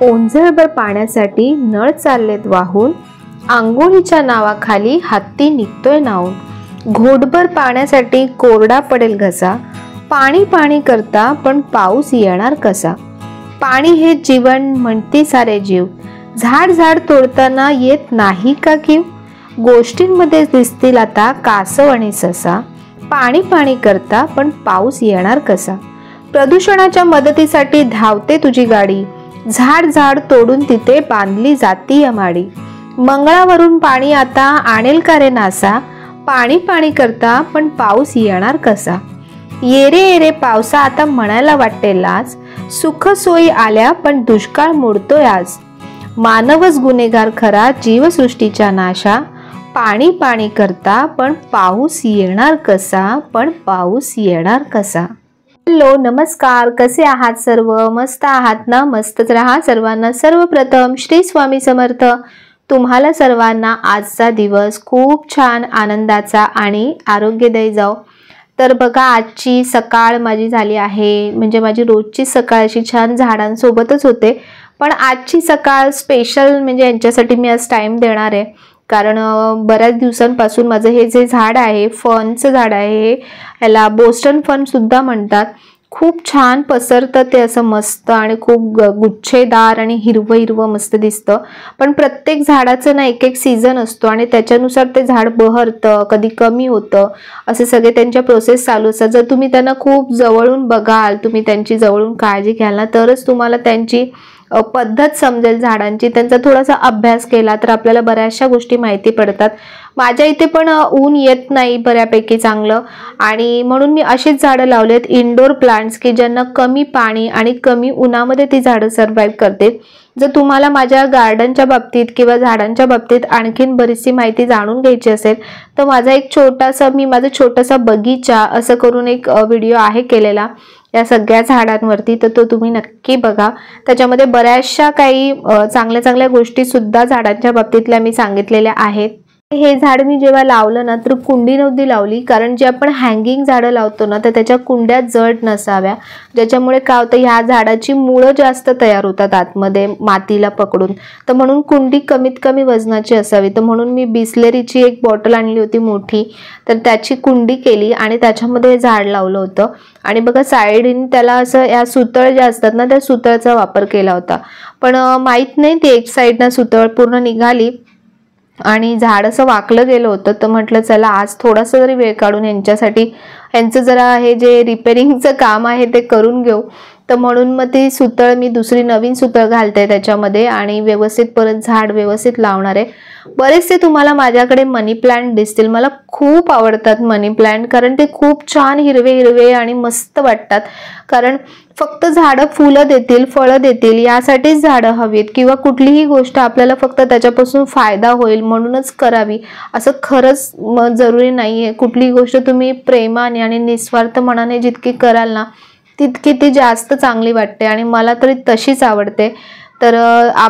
ओंजळभर पाण्यासाठी नळ चाललेत वाहून, आंघोळीच्या नावाखाली हत्ती निघतोय नाहून. घोटभर पाण्यासाठी कोरडा पडेल घसा, पाणी पाणी करता पण पाऊस येणार कसा. पाणी हे जीवन म्हणती सारे जीव, झाड झाड तोडताना येत नाही का कीव. गोष्टींमध्ये दिसतील आता कासव आणि ससा, पाणी पाणी करता पण पाऊस येणार कसा. प्रदूषणाच्या मदतीसाठी धावते तुझी गाडी, झाड झाड तोडून तिथे बांधली जाती या माडी. मंगळावरून पाणी आता आणेल का रे नासा, पाणी पाणी करता पण पाऊस येणार कसा. ये रे ये रे पावसा आता म्हणायला वाटते लाज, सुख सोयी आल्या पण दुष्काळ मोडतोय आज. मानवच गुन्हेगार खरा जीवसृष्टीच्या नाशा, पाणी पाणी करता पण पाऊस येणार कसा, पण पाऊस येणार कसा. हॅलो नमस्कार, कसे आहात सर्व? मस्त आहात ना? मस्तच राहा सर्वांना. सर्वप्रथम श्री स्वामी समर्थ. तुम्हाला सर्वांना आजचा दिवस खूप छान आनंदाचा आणि आरोग्यदायी जाओ. तर बघा, आजची सकाळ माझी झाली आहे, म्हणजे माझी रोजची सकाळ अशी छान झाडांसोबतच होते. पण आजची सकाळ स्पेशल म्हणजे यांच्यासाठी मी आज टाइम देणार आहे, कारण बऱ्याच दिवसांपासून माझं हे जे झाड आहे, फनचं झाड आहे, ह्याला बोस्टन फन सुद्धा म्हणतात, खूप छान पसरतं ते असं मस्त आणि खूप गुच्छेदार आणि हिरवं हिरवं मस्त दिसतं. पण प्रत्येक झाडाचं ना एक एक सीझन असतो आणि त्याच्यानुसार ते झाड बहरतं, कधी कमी होतं, असे सगळे त्यांच्या प्रोसेस चालू असतात. जर तुम्ही त्यांना खूप जवळून बघाल, तुम्ही त्यांची जवळून काळजी घ्याल ना, तरच तुम्हाला त्यांची पद्धत समजेल झाडांची. त्यांचा थोडासा अभ्यास केला तर आपल्याला बऱ्याचशा गोष्टी माहिती पडतात. माझ्या इथे पण ऊन येत नाही बऱ्यापैकी चांगलं, आणि म्हणून मी अशीच झाडं लावलेत, इनडोर प्लांट्स, की ज्यांना कमी पाणी आणि कमी उन्हामध्ये ती झाडं सर्व्हाइव्ह करते. जर तुम्हाला माझ्या गार्डनच्या बाबतीत किंवा झाडांच्या बाबतीत आणखीन बरीचशी माहिती जाणून घ्यायची असेल तर माझा छोटासा बगीचा असं करून एक व्हिडिओ आहे केलेला या सगळ्या झाडांवरती, तर तो तुम्ही नक्की बघा. त्याच्यामध्ये बऱ्याचशा काही चांगल्या चांगल्या गोष्टी सुद्धा झाडांच्या बाबतीतल्या मी सांगितलेल्या आहेत. हे झाड मी जेव्हा लावलं ना तर कुंडी नव्हती लावली, कारण जे आपण हँगिंग झाडं लावतो ना तर त्याच्या कुंड्या जड नसाव्या, ज्याच्यामुळे काय होतं, ह्या झाडाची मुळं जास्त तयार होतात आतमध्ये मातीला पकडून. तर म्हणून कुंडी कमीत कमी वजनाची असावी. तर म्हणून मी बिस्लेरीची एक बॉटल आणली होती मोठी, तर त्याची कुंडी केली आणि त्याच्यामध्ये झाड लावलं होतं. आणि बघा, साईडने त्याला असं या सुतळ ज्या असतात ना त्या सुतळचा वापर केला होता. पण माहीत नाही, ती एक साईडनं सुतळ पूर्ण निघाली आणि झाड असं वाकलं गेलं होतं. तर म्हटलं चला आज थोडासा जरी वेळ काढून यांचं जरा हे जे रिपेरिंगचं काम आहे ते करून घेऊ. तर म्हणून मग ती सुतळ मी दुसरी नवीन सुतळ घालते त्याच्यामध्ये आणि व्यवस्थित परत झाड व्यवस्थित लावणार आहे. बरेचसे तुम्हाला माझ्याकडे मनी प्लांट दिसतील. मला खूप आवडतात मनी प्लांट, कारण ते खूप छान हिरवे हिरवे आणि मस्त वाटतात. कारण फक्त झाडं फुलं देतील, फळं देतील यासाठीच झाडं हवीत, किंवा कुठलीही गोष्ट आपल्याला फक्त त्याच्यापासून फायदा होईल म्हणूनच करावी असं खरंच जरुरी नाहीये. कुठलीही गोष्ट तुम्ही प्रेमाने आणि निस्वार्थ मनाने जितकी कराल ना तितकी ती जास्त चांगली वाटते, आणि मला तरी तशीच आवडते. तर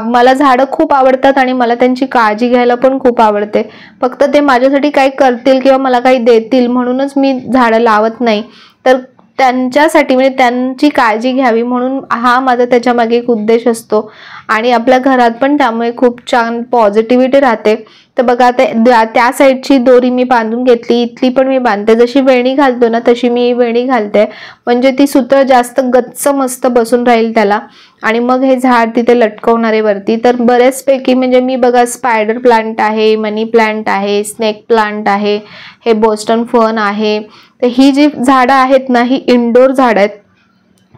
मला झाडं खूप आवडतात आणि मला त्यांची काळजी घ्यायला पण खूप आवडते. फक्त ते माझ्यासाठी काही करतील किंवा मला काही देतील म्हणूनच मी झाडं लावत नाही, तर त्यांच्यासाठी म्हणजे त्यांची काळजी घ्यावी म्हणून हा माझा त्याच्या मागे एक उद्देश असतो. आणि आपल्या घरात पण त्यामुळे खूप छान पॉझिटिव्हिटी राहते. तर बघा, त्या साईडची दोरी मी बांधून घेतली, इथली पण मी बांधते. जशी वेणी घालतो ना तशी मी वेणी घालते, म्हणजे ती सूत्र जास्त गच्च मस्त बसून राहील त्याला. आणि मग हे झाड तिथे लटकवणारे वरती. तर बऱ्याचपैकी म्हणजे मी बघा, स्पायडर प्लांट आहे, मनी प्लांट आहे, स्नेक प्लांट आहे, हे बोस्टन फन आहे. तर ही जी झाडं आहेत ना ही इनडोर झाडं आहेत,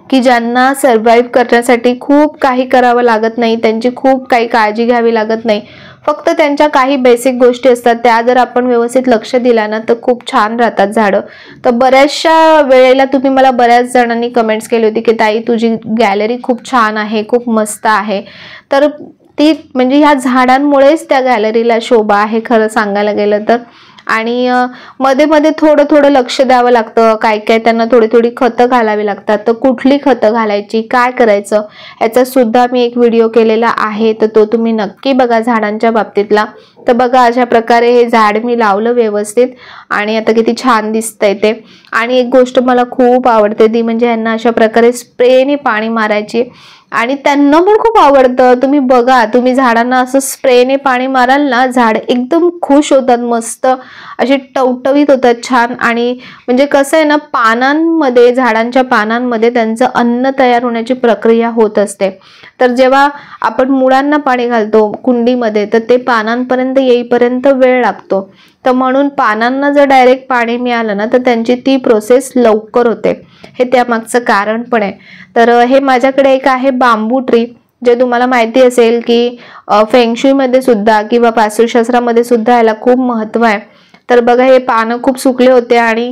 की ज्यांना सर्व्हाइव्ह करण्यासाठी खूप काही करावं लागत नाही, त्यांची खूप काही काळजी घ्यावी लागत नाही. फक्त त्यांच्या काही बेसिक गोष्टी असतात, त्या जर आपण व्यवस्थित लक्ष दिला ना तर खूप छान राहतात झाडं. तर बऱ्याचशा वेळेला तुम्ही मला बऱ्याच जणांनी कमेंट्स केली होती की ताई तुझी गॅलरी खूप छान आहे, खूप मस्त आहे. तर ती म्हणजे ह्या झाडांमुळेच त्या गॅलरीला शोभा आहे खरं सांगायला गेलं तर. आणि मध्ये मध्ये थोडं थोडं लक्ष द्यावं लागतं, काय काय त्यांना थोडी थोडी खतं घालावी लागतात. तर कुठली खतं घालायची, काय करायचं, याचा सुद्धा मी एक व्हिडिओ केलेला आहे, तर तो तुम्ही नक्की बघा झाडांच्या बाबतीतला. तर बघा अशा प्रकारे हे झाड मी लावलं व्यवस्थित आणि आता किती छान दिसतंय ते. आणि एक गोष्ट मला खूप आवडते ती म्हणजे यांना अशा प्रकारे स्प्रेने पाणी मारायची आणि त्यांना पण खूप आवडतं. तुम्ही बघा, तुम्ही झाडांना असं स्प्रेने पाणी माराल ना, झाड एकदम खुश होतात, मस्त असे टवटवीत होतात, छान. आणि म्हणजे कसं आहे ना, पानांमध्ये, झाडांच्या पानांमध्ये त्यांचं अन्न तयार होण्याची प्रक्रिया होत असते. तर जेव्हा आपण मुळांना पाणी घालतो कुंडीमध्ये तर ते पानांपर्यंत येईपर्यंत वेळ लागतो. तर म्हणून पानांना जर डायरेक्ट पाणी मिळालं ना तर त्यांची ती प्रोसेस लवकर होते. हे त्यामागचं कारण पण आहे. तर हे माझ्याकडे एक आहे बांबू ट्री, जे तुम्हाला माहिती असेल की फेंगशुईमध्ये सुद्धा किंवा वास्तुशास्त्रामध्ये सुद्धा याला खूप महत्व आहे. तर बघा हे पानं खूप सुकले होते आणि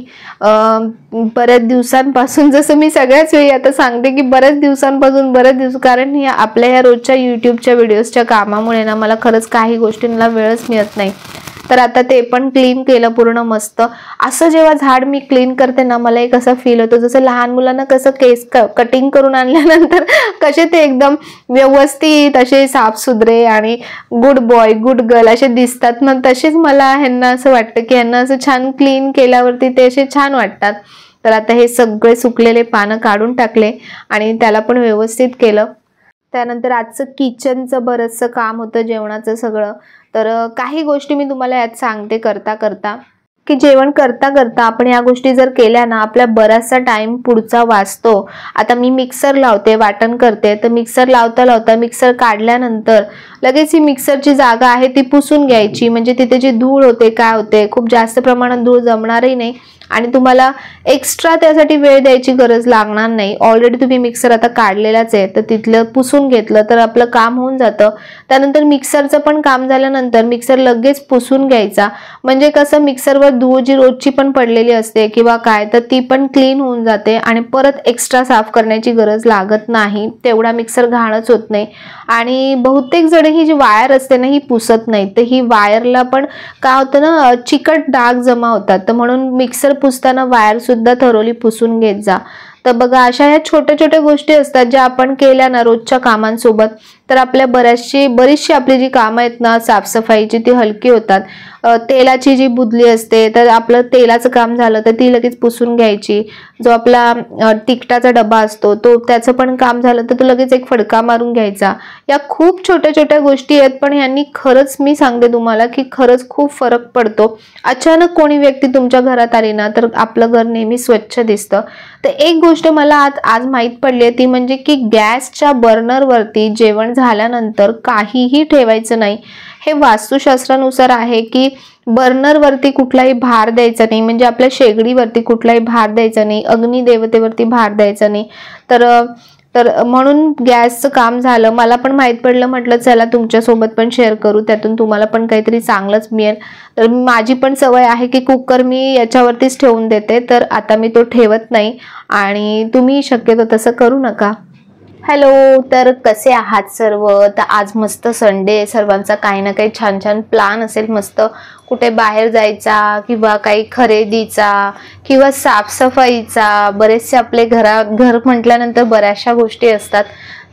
बऱ्याच दिवसांपासून, जसं मी सगळ्याच वेळी आता सांगते की बऱ्याच दिवस, कारण आपल्या या रोजच्या युट्यूबच्या व्हिडिओजच्या कामामुळे ना मला खरंच काही गोष्टींना वेळच मिळत नाही. तर आता ते पण क्लीन केलं पूर्ण मस्त. असं जेव्हा झाड मी क्लीन करते ना मला एक असा फील होतो जसं लहान मुलांना कसं केस कटिंग करून आणल्यानंतर कसे ते एकदम व्यवस्थित असे साफसुथरे आणि गुड बॉय गुड गर्ल असे दिसतात ना, तसेच मला ह्यांना असं वाटतं की ह्यांना असं छान क्लीन केल्यावरती ते असे छान वाटतात. तर आता हे सगळे सुकलेले पानं काढून टाकले आणि त्याला पण व्यवस्थित केलं. त्यानंतर आजचं किचनचं बरंचसं काम होतं, जेवणाचं सगळं. तर काही गोष्टी मी तुम्हाला यात सांगते करता करता, की जेवण करता करता आपण या गोष्टी जर केल्या ना आपल्या बराचसा टाइम पुढचा वाचतो. आता मी मिक्सर लावते, वाटण करते, तर मिक्सर लावता लावता मिक्सर काढल्यानंतर लगेच ही मिक्सरची जागा आहे ती पुसून घ्यायची, म्हणजे तिथे जी धूळ होते काय होते, खूप जास्त प्रमाणात धूळ जमणारही नाही आणि तुम्हाला एक्स्ट्रा त्यासाठी वेळ द्यायची गरज लागणार नाही. ऑलरेडी तुम्ही मिक्सर आता काढलेलाच आहे तर तिथलं पुसून घेतलं तर आपलं काम होऊन जातं. त्यानंतर मिक्सरचं पण काम झाल्यानंतर मिक्सर लगेच पुसून घ्यायचा, म्हणजे कसं मिक्सरवर धूळ जी रोजची पण पडलेली असते किंवा काय तर ती पण क्लीन होऊन जाते आणि परत एक्स्ट्रा साफ करण्याची गरज लागत नाही. तेवढा मिक्सर घाणच होत नाही. आणि बहुतेक जण ही जी वायर असते ना ही पुसत नाही, तर ही वायरला पण काय होतं ना चिकट डाग जमा होतात. तर म्हणून मिक्सर पुसताना वायर सुद्धा थरोली पुसून घेत जा. तर बघा अशा ह्या छोट्या छोट्या गोष्टी असतात ज्या आपण केल्या ना रोजच्या कामांसोबत तर आपल्या बरीचशी आपली जी कामं आहेत ना साफसफाईची ती हलकी होतात. तेलाची जी बुदली असते तर आपलं तेलाचं काम झालं तर ती लगेच पुसून घ्यायची. जो आपला तिखटाचा डबा असतो तो त्याचं पण काम झालं तर तो लगेच एक फडका मारून घ्यायचा. या खूप छोट्या छोट्या गोष्टी आहेत पण यांनी खरंच मी सांगते तुम्हाला की खरंच खूप फरक पडतो. अचानक कोणी व्यक्ती तुमच्या घरात आली ना तर आपलं घर नेहमी स्वच्छ दिसतं. तर एक गोष्ट मला आज माहीत पडली ती म्हणजे की गॅसच्या बर्नरवरती जेवण झाल्यानंतर काहीही ठेवायचं नाही. हे वास्तुशास्त्रानुसार आहे की बर्नरवरती कुठलाही भार द्यायचा नाही, म्हणजे आपल्या शेगडीवरती कुठलाही भार द्यायचा नाही, अग्निदेवतेवरती भार द्यायचा नाही. तर म्हणून गॅसचं काम झालं. मला पण माहीत पडलं, म्हटलं चला तुमच्यासोबत पण शेअर करू, त्यातून तुम्हाला पण काहीतरी चांगलंच मिळेल. तर माझी पण सवय आहे की कुकर मी याच्यावरतीच ठेवून देते, तर आता मी तो ठेवत नाही आणि तुम्ही शक्यतो तसं करू नका. हॅलो, तर कसे आहात सर्व? तर आज मस्त संडे, सर्वांचा काही ना काही छान छान प्लॅन असेल, मस्त कुठे बाहेर जायचा किंवा काही खरेदीचा किंवा साफसफाईचा. बरेचसे आपले घर म्हटल्यानंतर बऱ्याचशा गोष्टी असतात.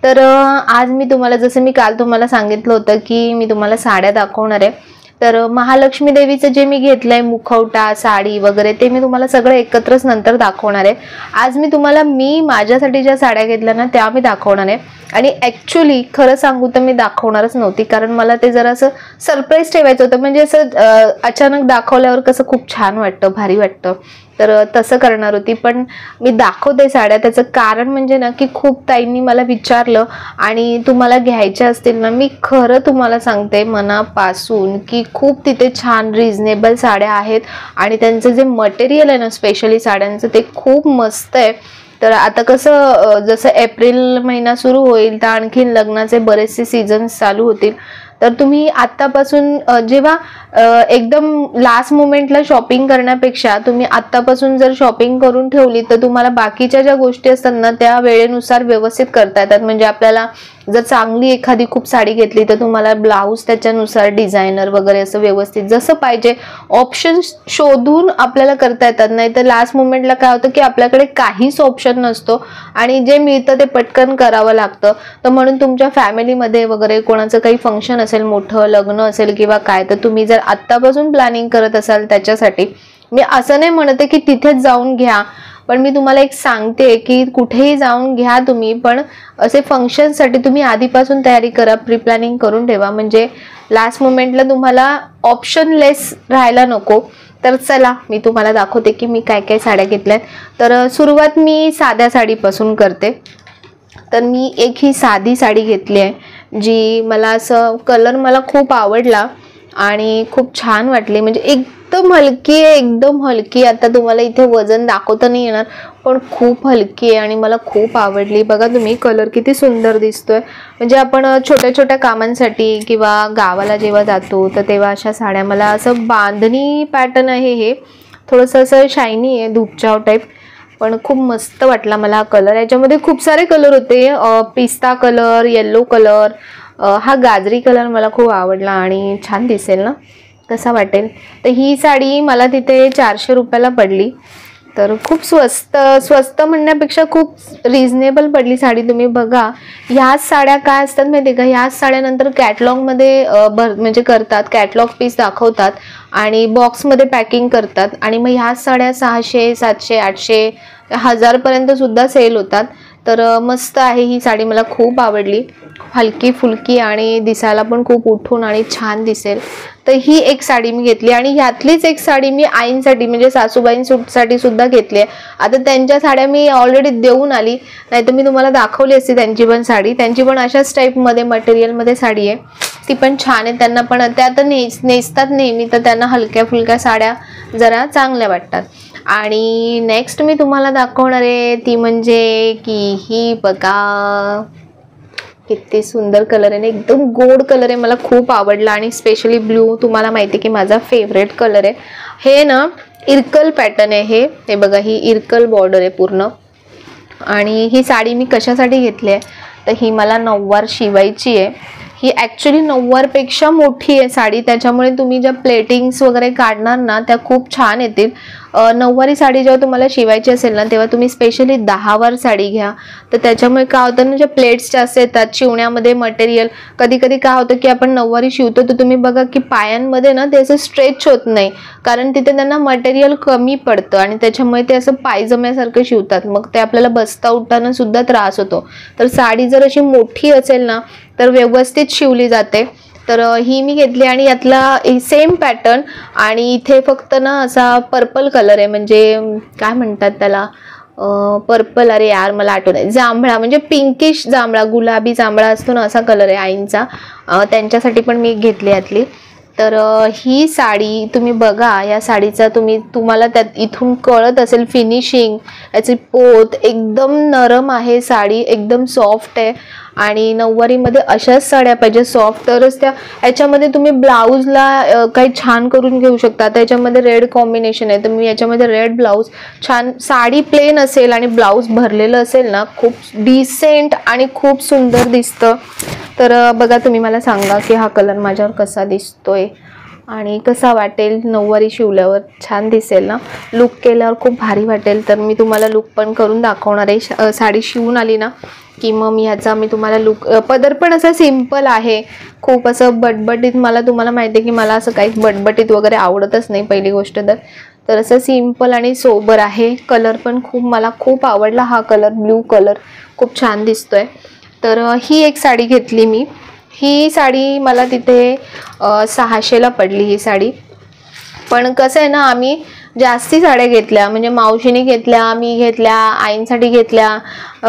तर आज मी तुम्हाला, जसं मी काल तुम्हाला सांगितलं होतं की मी तुम्हाला साड्या दाखवणार आहे. तर महालक्ष्मी देवीचं जे मी घेतलंय मुखवटा, साडी वगैरे ते मी तुम्हाला सगळं एकत्रच नंतर दाखवणार आहे. आज मी तुम्हाला माझ्यासाठी ज्या साड्या घेतल्या ना त्या मी दाखवणार आहे. आणि ॲक्च्युली खरं सांगू तर मी दाखवणारच नव्हती, कारण मला ते जरा असं सरप्राईज ठेवायचं होतं. म्हणजे असं अचानक दाखवल्यावर कसं खूप छान वाटतं, भारी वाटतं, तर तसं करणार होती. पण मी दाखवते साड्या. त्याचं कारण म्हणजे ना की खूप ताईंनी मला विचारलं आणि तुम्हाला घ्यायच्या असतील ना, मी खरं तुम्हाला सांगते मनापासून की खूप तिथे छान रिझनेबल साड्या आहेत आणि त्यांचं जे मटेरियल आहे ना स्पेशली साड्यांचं ते खूप मस्त आहे. तर आता कसं जसं एप्रिल महिना सुरू होईल तर आणखीन लग्नाचे बरेचसे सीझन्स चालू होतील. तर तुम्ही आत्तापासून जेव्हा एकदम लास्ट मोमेंटला शॉपिंग करण्यापेक्षा तुम्ही आत्तापासून जर शॉपिंग करून ठेवली तर तुम्हाला बाकीच्या ज्या गोष्टी असतात ना त्या वेळेनुसार व्यवस्थित करता येतात. म्हणजे आपल्याला जर चांगली एखादी खूप साडी घेतली तर तुम्हाला ब्लाऊज त्याच्यानुसार डिझायनर वगैरे असं व्यवस्थित जसं पाहिजे ऑप्शन शोधून आपल्याला करता येतात. नाही तर लास्ट मोमेंटला काय होतं की आपल्याकडे काहीच ऑप्शन नसतो आणि जे मिळतं ते पटकन करावं लागतं. तर म्हणून तुमच्या फॅमिलीमध्ये वगैरे कोणाचं काही फंक्शन असेल, मोठं लग्न असेल किंवा काय, तर तुम्ही जर आत्तापासून प्लॅनिंग करत असाल त्याच्यासाठी, मी असं नाही म्हणते की तिथेच जाऊन घ्या, पण मी तुम्हाला एक सांगते की कुठेही जाऊन घ्या तुम्ही, पण असे फंक्शनसाठी तुम्ही आधीपासून तयारी करा, प्री प्लॅनिंग करून ठेवा, म्हणजे लास्ट मोमेंटला तुम्हाला ऑप्शन लेस राहायला नको. तर चला मी तुम्हाला दाखवते की मी काय काय साड्या घेतल्यात. तर सुरुवात मी साध्या साडीपासून करते. तर मी एक ही साधी साडी घेतली आहे, जी मला असं कलर मला खूप आवडला आणि खूप छान वाटली, म्हणजे एकदम हलकी आहे, एकदम हलकी. आता तुम्हाला इथे वजन दाखवता नाही येणार, पण खूप हलकी आहे आणि मला खूप आवडली. बघा तुम्ही कलर किती सुंदर दिसतोय. म्हणजे आपण छोट्या छोट्या कामांसाठी किंवा गावाला जेव्हा जातो तर तेव्हा अशा साड्या, मला असं बांधणी पॅटर्न आहे, हे थोडंसं असं शायनी आहे, धूपचाव टाईप, पण खूप मस्त वाटला मला हा कलर. याच्यामध्ये खूप सारे कलर होते, पिस्ता कलर, येल्लो कलर, हा गाजरी कलर मला खूप आवडला आणि छान दिसेल ना, कसा वाटेल. तर ही साडी मला तिथे 400 रुपयाला पडली. तर खूप स्वस्त म्हणण्यापेक्षा खूप रिझनेबल पडली साडी. तुम्ही बघा ह्याच साड्या काय असतात माहिती का, ह्याच साड्यानंतर कॅटलॉगमध्ये म्हणजे करतात, कॅटलॉग पीस दाखवतात आणि बॉक्समध्ये पॅकिंग करतात आणि मग ह्याच साड्या 600, 700, 800, 1000 पर्यंत सुद्धा सेल होतात. तर मस्त आहे ही साडी, मला खूप आवडली, हलकी फुलकी आणि दिसायला पण खूप उठून आणि छान दिसेल. तर ही एक साडी मी घेतली आणि ह्यातलीच एक साडी मी आईंसाठी म्हणजे सासूबाईंसाठी सुद्धा घेतली आहे. आता त्यांच्या साड्या मी ऑलरेडी देऊन आली, नाही तर मी तुम्हाला दाखवली असती त्यांची पण साडी. त्यांची पण अशाच टाईपमध्ये मटेरियलमध्ये साडी आहे, ती पण छान आहे. त्यांना पण त्या आता नेसतात नेहमी, तर त्यांना हलक्या फुलक्या साड्या जरा चांगल्या वाटतात. आणि नेक्स्ट मी तुम्हाला दाखवणार आहे ती म्हणजे की ही बघा किती सुंदर कलर आहे, एकदम गोड कलर आहे, मला खूप आवडला. आणि स्पेशली ब्ल्यू, तुम्हाला माहिती आहे की माझा फेवरेट कलर आहे. हे ना इरकल पॅटर्न आहे, हे बघा, ही इरकल बॉर्डर आहे पूर्ण. आणि ही साडी मी कशासाठी घेतली आहे, तर ही मला नऊवार शिवायची आहे. ही ॲक्च्युली नऊवारपेक्षा मोठी आहे साडी, त्याच्यामुळे तुम्ही ज्या प्लेटिंग्स वगैरे काढणार ना त्या खूप छान येतील. नऊवारी साडी जेव्हा तुम्हाला शिवायची असेल ना, तेव्हा तुम्ही स्पेशली 10 वार साडी घ्या. तर त्याच्यामुळे काय होतं ना, जे प्लेट्स जास्त येतात शिवण्यामध्ये मटेरियल, कधी कधी काय होतं की आपण नऊवारी शिवतो तर तुम्ही बघा की पायांमध्ये ना ते असं स्ट्रेच होत नाही, कारण तिथे त्यांना मटेरियल कमी पडतं आणि त्याच्यामुळे ते असं पायजम्यासारखं शिवतात, मग ते आपल्याला बसता उठताना सुद्धा त्रास होतो. तर साडी जर अशी मोठी असेल ना तर व्यवस्थित शिवली जाते. तर ही मी घेतली आणि यातला सेम पॅटर्न आणि इथे फक्त ना असा पर्पल कलर आहे, म्हणजे काय म्हणतात त्याला, पर्पल, अरे यार मला आठवत नाही, जांभळा, म्हणजे पिंकिश जांभळा, गुलाबी जांभळा असतो ना, असा कलर आहे आईंचा, त्यांच्यासाठी पण मी घेतली यातली. तर ही साडी तुम्ही बघा, या साडीचा तुम्हाला त्यात इथून कळत असेल फिनिशिंग, याची पोत एकदम नरम आहे, साडी एकदम सॉफ्ट आहे. आणि नऊवारीमध्ये अशाच साड्या पाहिजे सॉफ्ट, तरच त्या याच्यामध्ये तुम्ही ब्लाऊजला काही छान करून घेऊ शकता. त्याच्यामध्ये रेड कॉम्बिनेशन आहे, तर मी याच्यामध्ये रेड ब्लाऊज छान, साडी प्लेन असेल आणि ब्लाऊज भरलेलं असेल ना, खूप डिसेंट आणि खूप सुंदर दिसतं. तर बघा तुम्ही मला सांगा की हा कलर माझ्यावर कसा दिसतोय आणि कसा वाटेल. नऊवारी शिवल्यावर छान दिसेल ना, लुक केल्यावर खूप भारी वाटेल. तर मी तुम्हाला लुक पण करून दाखवणार आहे. साडी शिवून आली ना की मग मी तुम्हाला लुक, पदर पण असा सिम्पल आहे, खूप असं बटबटीत, तुम्हाला माहिती आहे की मला असं काही बटबटीत वगैरे आवडतच नाही पहिली गोष्ट तर असं सिम्पल आणि सोबर आहे. कलर पण मला खूप आवडला हा कलर, ब्ल्यू कलर खूप छान दिसतोय. तर ही एक साडी घेतली मी. ही साडी मला तिथे 600ला पडली ही साडी. पण कसं आहे ना, आम्ही जास्ती साड्या घेतल्या, म्हणजे मावशीने घेतल्या, मी घेतल्या, आईंसाठी घेतल्या,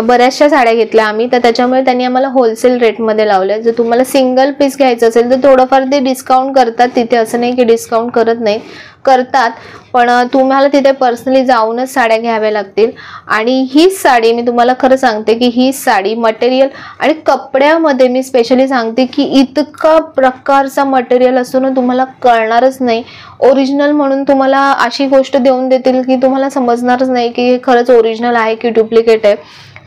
बऱ्याचशा साड्या घेतल्या आम्ही. तर त्याच्यामुळे त्यांनी आम्हाला होलसेल रेटमध्ये लावले. जर तुम्हाला सिंगल पीस घ्यायचं असेल तर थोडंफार ते डिस्काउंट करतात तिथे, असं नाही की डिस्काउंट करत नाही, करतात, पण तुम्हाला तिथे पर्सनली जाऊनच साड्या घ्याव्या लागतील. आणि हीच साडी मी तुम्हाला खरं सांगते की ही साडी मटेरियल आणि कपड्यामध्ये मी स्पेशली सांगते की इतका प्रकारचा मटेरियल असतो ना, तुम्हाला कळणारच नाही. ओरिजिनल म्हणून तुम्हाला अशी गोष्ट देऊन देतील की तुम्हाला समजणारच नाही की हे खरंच ओरिजिनल आहे की डुप्लिकेट आहे.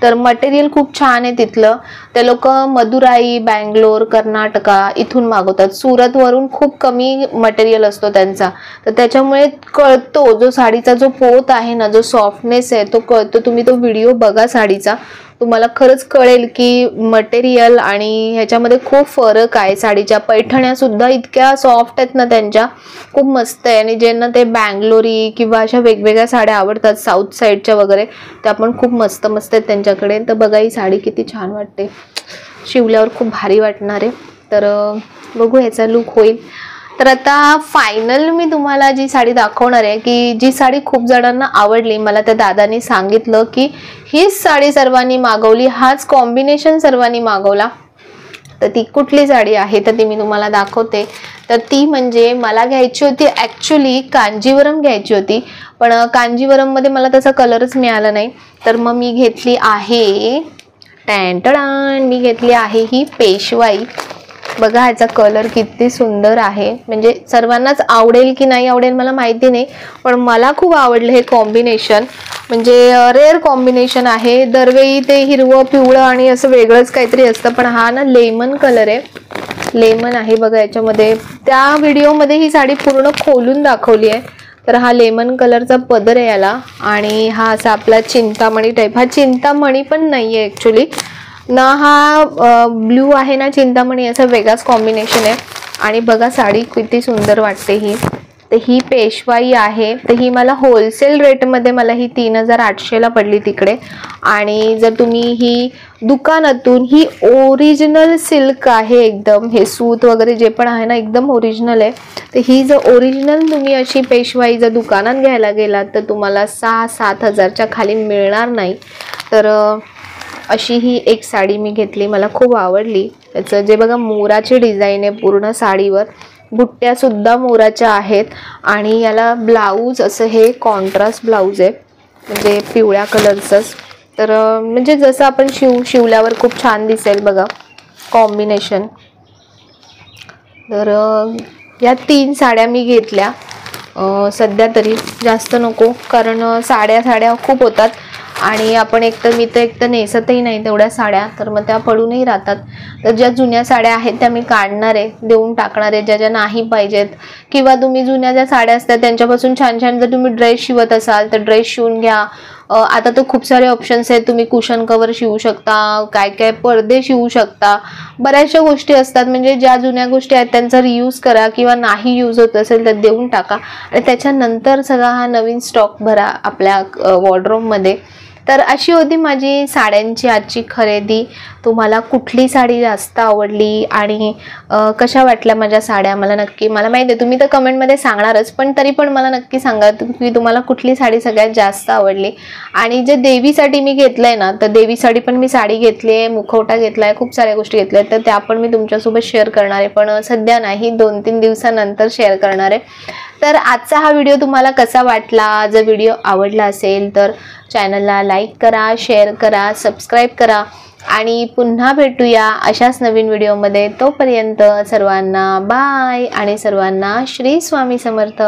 तर मटेरियल खूप छान आहे तिथलं. ते लोक मदुराई, बँगलोर, कर्नाटका इथून मागवतात. सुरत वरून खूप कमी मटेरियल असतो त्यांचा. तर त्याच्यामुळे कळतो जो साडीचा जो पोत आहे ना, जो सॉफ्टनेस आहे तो कळतो. तुम्ही तो व्हिडिओ बघा साडीचा, तुम्हाला खरंच कळेल की मटेरियल आणि ह्याच्यामध्ये खूप फरक आहे. साडीच्या पैठण्या सुद्धा इतक्या सॉफ्ट आहेत ना, त्यांच्या खूप मस्त आहे. आणि ज्यांना ते बँगलोरी किंवा अशा वेगवेगळ्या साड्या आवडतात साऊथ साईडच्या वगैरे, त्या पण खूप मस्त मस्त आहेत त्यांच्याकडे. तर बघा ही साडी किती छान वाटते, शिवल्यावर खूप भारी वाटणार आहे. तर बघू ह्याचा लुक होईल. तर आता फायनल मी तुम्हाला जी साडी दाखवणार आहे, की जी साडी खूप जणांना आवडली. मला त्या दादानी सांगितलं की हीच साडी सर्वांनी मागवली, हाच कॉम्बिनेशन सर्वांनी मागवला. तर ती कुठली साडी आहे तर ती मी तुम्हाला दाखवते. तर ती म्हणजे मला घ्यायची होती ॲक्च्युली कांजीवरम घ्यायची होती, पण कांजीवरममध्ये मला तसा कलरच मिळाला नाही. तर मग मी घेतली आहे मी घेतली आहे ही पेशवाई. बघा ह्याचा कलर किती सुंदर आहे. म्हणजे सर्वांनाच आवडेल की नाही आवडेल मला माहिती नाही, पण मला खूप आवडलं हे कॉम्बिनेशन. म्हणजे रेअर कॉम्बिनेशन आहे. दरवेळी ते हिरवं पिवळं आणि असं वेगळंच काहीतरी असतं, पण हा ना लेमन कलर आहे, लेमन आहे बघा याच्यामध्ये. त्या व्हिडिओमध्ये ही साडी पूर्ण खोलून दाखवली आहे. तर हा लेमन कलरचा पदर आहे याला, आणि हा असा आपला चिंतामणी टाईप. हा चिंतामणी पण नाही आहे ॲक्च्युली ना, हा ब्ल्यू आहे ना चिंतामणी, असा वेगळाच कॉम्बिनेशन आहे. आणि बघा साडी किती सुंदर वाटते ही. तर ही पेशवाई आहे. तर ही मला होलसेल रेटमध्ये मला ही 3800ला पडली तिकडे. आणि जर तुम्ही ही दुकानातून, ही ओरिजिनल सिल्क आहे एकदम, हे सूत वगैरे जे पण आहे ना एकदम ओरिजिनल आहे. तर ही जर ओरिजिनल तुम्ही अशी पेशवाई जर दुकानात घ्यायला गेलात तर तुम्हाला 6-7 हजारच्या खाली मिळणार नाही. तर अशी ही एक साडी मी घेतली, मला खूप आवडली. त्याचं जे बघा मोराची डिझाईन आहे पूर्ण साडीवर, बुट्ट्या सुद्धा मोराच्या आहेत. आणि याला ब्लाऊज असं हे कॉन्ट्रास्ट ब्लाऊज आहे, म्हणजे पिवळ्या कलरचंच. तर म्हणजे जसं आपण शिवल्यावर खूप छान दिसेल बघा कॉम्बिनेशन. तर या 3 साड्या मी घेतल्या सध्या तरी, जास्त नको, कारण साड्या खूप होतात. आणि आपण मी तर नेसतही नाही तेवढ्या साड्या, तर मग त्या पडूनही राहतात. तर ज्या जुन्या साड्या आहेत त्या मी काढणार आहे, देऊन टाकणार आहे ज्या नाही पाहिजेत. किंवा तुम्ही जुन्या ज्या साड्या असतात त्यांच्यापासून छान छान जर तुम्ही ड्रेस शिवत असाल तर ड्रेस शिवून घ्या. आता तर खूप सारे ऑप्शन्स आहेत, तुम्ही कुशन कवर शिवू शकता, काय पडदे शिवू शकता, बऱ्याचशा गोष्टी असतात. म्हणजे ज्या जुन्या गोष्टी आहेत त्यांचा रियूज करा, किंवा नाही यूज होत असेल तर देऊन टाका. आणि त्याच्यानंतर सगळा हा नवीन स्टॉक भरा आपल्या वॉर्डरोबमध्ये. तर अशी होती माझी साड्यांची आजची खरेदी. तुम्हाला कुठली साडी जास्त आवडली आणि कशा वाटल्या माझ्या साड्या मला माहिती आहे तुम्ही तर कमेंटमध्ये सांगणारच, पण तरी पण मला नक्की सांगा की तुम्हाला कुठली साडी सगळ्यात जास्त आवडली. आणि जे देवीसाठी मी घेतलंय ना, तर देवीसाठी पण मी साडी घेतली आहे, मुखवटा घेतला आहे, खूप साऱ्या गोष्टी घेतल्या आहेत. तर त्या पण मी तुमच्यासोबत शेअर करणार आहे, पण सध्या नाही, 2-3 दिवसानंतर शेअर करणार आहे. तर आजचा हा व्हिडिओ तुम्हाला कसा वाटला? जर व्हिडिओ आवडला असेल तर चॅनलला लाईक करा, शेअर करा, सबस्क्राईब करा. आणि पुन्हा भेटूया अशाच नवीन व्हिडिओमध्ये. तोपर्यंत सर्वांना बाय आणि सर्वांना श्री स्वामी समर्थ.